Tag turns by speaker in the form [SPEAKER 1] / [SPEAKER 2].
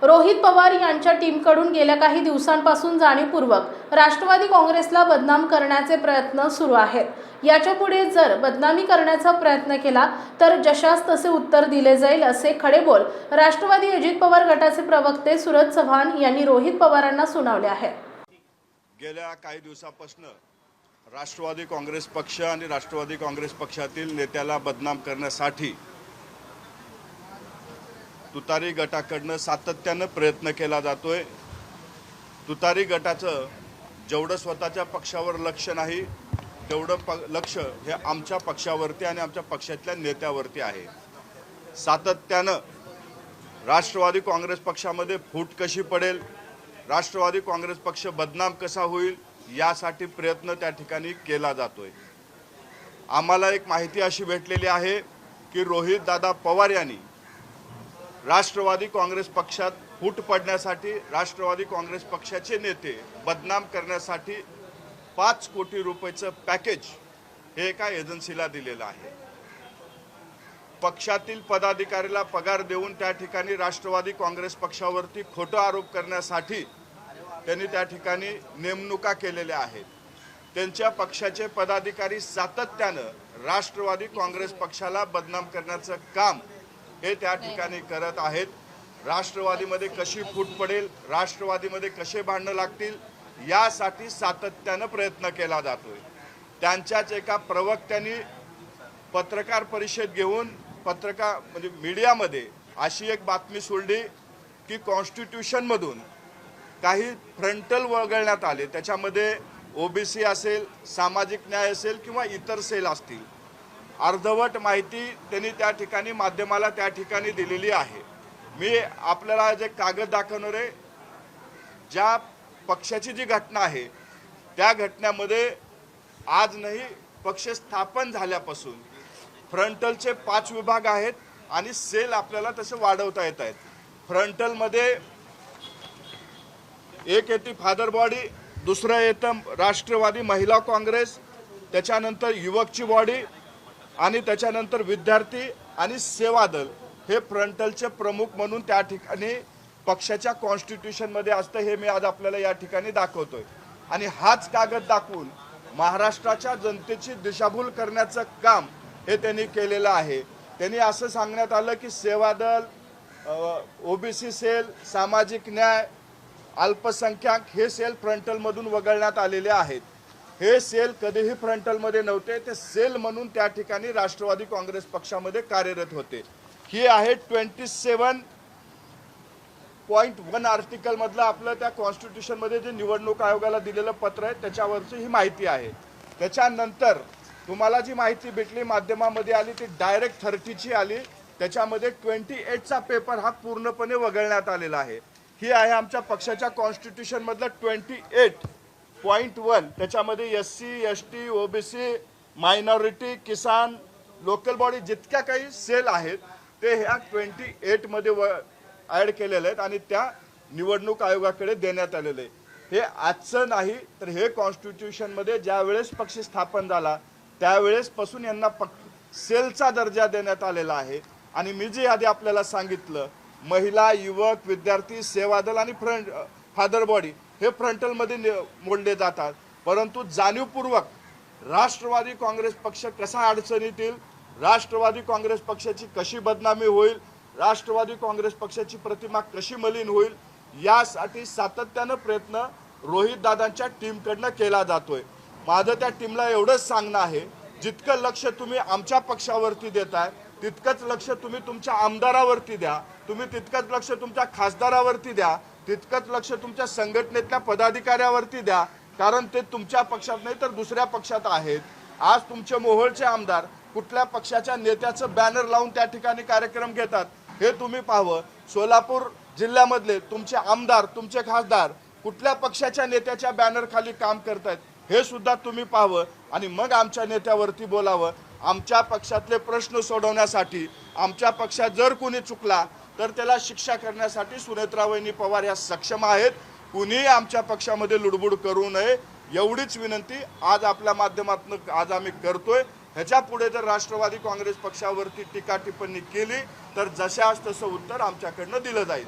[SPEAKER 1] रोहित पवार यांच्या टीमकडून गेल्या काही दिवसांपासून जाणीवपूर्वक राष्ट्रवादी काँग्रेसला बदनाम करण्याचे प्रयत्न सुरू आहेत। याच्यापुढे जर बदनामी करण्याचा प्रयत्न केला तर जशास तसे उत्तर दिले जाईल असे खडेबोल राष्ट्रवादी अजित पवार गटाचे प्रवक्ते सूरज चव्हाण यांनी रोहित पवारांना सुनावले आहे।
[SPEAKER 2] गेल्या काही दिवसापासून राष्ट्रवादी काँग्रेस पक्ष आणि राष्ट्रवादी काँग्रेस पक्षातील नेत्याला बदनाम करण्यासाठी तुतारी गटाकडून सातत्याने प्रयत्न केला जातोय। तुतारी गटाचं जेवढं स्वतःच्या पक्षावर लक्ष नाही तेवढं लक्ष हे आमच्या पक्षावरती आणि आमच्या पक्षातल्या नेत्यावरती आहे। सातत्यानं राष्ट्रवादी काँग्रेस पक्षामध्ये फूट कशी पडेल, राष्ट्रवादी काँग्रेस पक्ष बदनाम कसा होईल यासाठी प्रयत्न त्या ठिकाणी केला जातोय। आम्हाला एक माहिती अशी भेटलेली आहे की रोहित दादा पवार यांनी राष्ट्रवादी काँग्रेस पक्षात फूट पडण्यासाठी राष्ट्रवादी काँग्रेस पक्षाचे नेते बदनाम करण्यासाठी 5 कोटी रुपयाचं पॅकेज हे एका एजन्सीला दिलेलं आहे। पक्षातील पदाधिकाऱ्याला पगार देऊन त्या ठिकाणी राष्ट्रवादी काँग्रेस पक्षावरती खोटा आरोप करण्यासाठी त्यांनी त्या ठिकाणी नेमणुका केलेल्या आहेत। त्यांच्या पक्षाचे पदाधिकारी सातत्यानं राष्ट्रवादी काँग्रेस पक्षाला बदनाम करण्याचं काम हे त्या ठिकाणी करत आहेत। राष्ट्रवादीमध्ये कशी फूट पडेल, राष्ट्रवादीमध्ये कसे भांडणं लागतील यासाठी सातत्यानं प्रयत्न केला जातोय। त्यांच्याच एका प्रवक्त्यांनी पत्रकार परिषद घेऊन म्हणजे मीडियामध्ये अशी एक बातमी सोडली की कॉन्स्टिट्यूशनमधून काही फ्रंटल वगळण्यात आले, त्याच्यामध्ये ओबीसी असेल, सामाजिक न्याय असेल किंवा इतर सेल असतील। अर्धवट माहिती त्यांनी त्या ठिकाणी माध्यमाला त्या ठिकाणी दिलेली आहे। मी आपल्याला जे कागद दाखवणार आहे, ज्या पक्षाची जी घटना आहे त्या घटनेमध्ये आज नाही पक्ष स्थापन झाल्यापासून फ्रंटलचे 5 विभाग आहेत आणि सेल आपल्याला तसे वाढवता येत आहेत। फ्रंटलमध्ये एक येते फादर बॉडी, दुसरं येतं राष्ट्रवादी महिला काँग्रेस, त्याच्यानंतर युवकची बॉडी आणि त्याच्यानंतर विद्यार्थी आणि सेवा दल हे फ्रंटलचे प्रमुख म्हणून त्या ठिकाणी पक्षाच्या कॉन्स्टिट्यूशनमध्ये असतं। हे मी आज आपल्याला या ठिकाणी दाखवतोय आणि हाच कागद दाखवून महाराष्ट्राच्या जनतेची दिशाभूल करण्याचं काम हे त्यांनी केलेलं आहे। त्यांनी असं सांगण्यात आलं की सेवा दल, ओबीसी सेल, सामाजिक न्याय, अल्पसंख्याक हे सेल फ्रंटलमधून वगळण्यात आलेले आहेत। हे सेल कधीही फ्रंटलमध्ये नव्हते, ते सेल म्हणून त्या ठिकाणी राष्ट्रवादी काँग्रेस पक्षामध्ये कार्यरत होते। ही आहे 27.1 आर्टिकल मधलं आपलं त्या कॉन्स्टिट्यूशनमध्ये जे निवडणूक आयोगाला दिलेलं पत्र आहे त्याच्यावरची ही माहिती आहे। त्याच्यानंतर तुम्हाला जी माहिती भेटली माध्यमामध्ये आली ती डायरेक्ट 30ची आली, त्याच्यामध्ये 28चा पेपर हा पूर्णपणे वगळण्यात आलेला आहे। ही आहे आमच्या पक्षाच्या कॉन्स्टिट्यूशन मधलं 28.1, त्याच्यामध्ये एससी, एसटी, ओबीसी, मायनॉरिटी, किसान, लोकल बॉडी जितक्या काही सेल आहेत ते ह्या 28 मध्ये ऍड केलेले आहेत आणि त्या निवडणूक आयोगाकडे देण्यात आलेले आहे। हे आजचं नाही तर हे कॉन्स्टिट्यूशन मध्ये ज्या वेळेस पक्ष स्थापन झाला त्यावेळेस पासून यांना सेलचा दर्जा देण्यात आलेला आहे। आणि मी जे आधी आपल्याला सांगितलं, महिला, युवक, विद्यार्थी, सेवा दल आणि फादर बॉडी हे फ्रंटलमध्ये मोडले जातात, परंतु जाणीवपूर्वक राष्ट्रवादी काँग्रेस पक्ष कसा अडचणीत येईल, राष्ट्रवादी काँग्रेस पक्षाची कशी बदनामी होईल, राष्ट्रवादी काँग्रेस पक्षाची प्रतिमा कशी मलिन होईल यासाठी सातत्यानं प्रयत्न रोहित दादांच्या टीमकडनं केला जातोय। माझं त्या टीमला एवढंच सांगणं आहे, जितकं लक्ष तुम्ही आमच्या पक्षावरती देताय तितकंच लक्ष तुम्ही तुमच्या आमदारावरती द्या, तुम्ही तितकंच लक्ष तुमच्या खासदारावरती द्या, तितकंच लक्ष तुमच्या संघटनेतल्या पदाधिकाऱ्यावरती द्या, कारण ते तुमच्या पक्षात नाही तर दुसऱ्या पक्षात आहेत। आज तुमचे मोहोळचे आमदार कुठल्या पक्षाच्या नेत्याचं बॅनर लावून त्या ठिकाणी कार्यक्रम घेतात हे तुम्ही पाहावं। सोलापूर जिल्ह्यामधले तुमचे आमदार, तुमचे खासदार कुठल्या पक्षाच्या नेत्याच्या बॅनर खाली काम करतायत हे सुद्धा तुम्ही पाहावं आणि मग आमच्या नेत्यावरती बोलावं। आमच्या पक्षातले प्रश्न सोडवण्यासाठी, आमच्या पक्षात जर कोणी चुकला तर त्याला शिक्षा करण्यासाठी सुनेत्रावहिनी पवार या सक्षम आहेत। कुणी आमच्या पक्षामध्ये लुडबुड करू नये एवढीच विनंती आज आपल्या माध्यमातून आज आम्ही करतोय। ह्याच्या पुढे जर राष्ट्रवादी काँग्रेस पक्षावरती टीका टिप्पणी केली तर जशास तसं उत्तर आमच्याकडनं दिलं जाईल।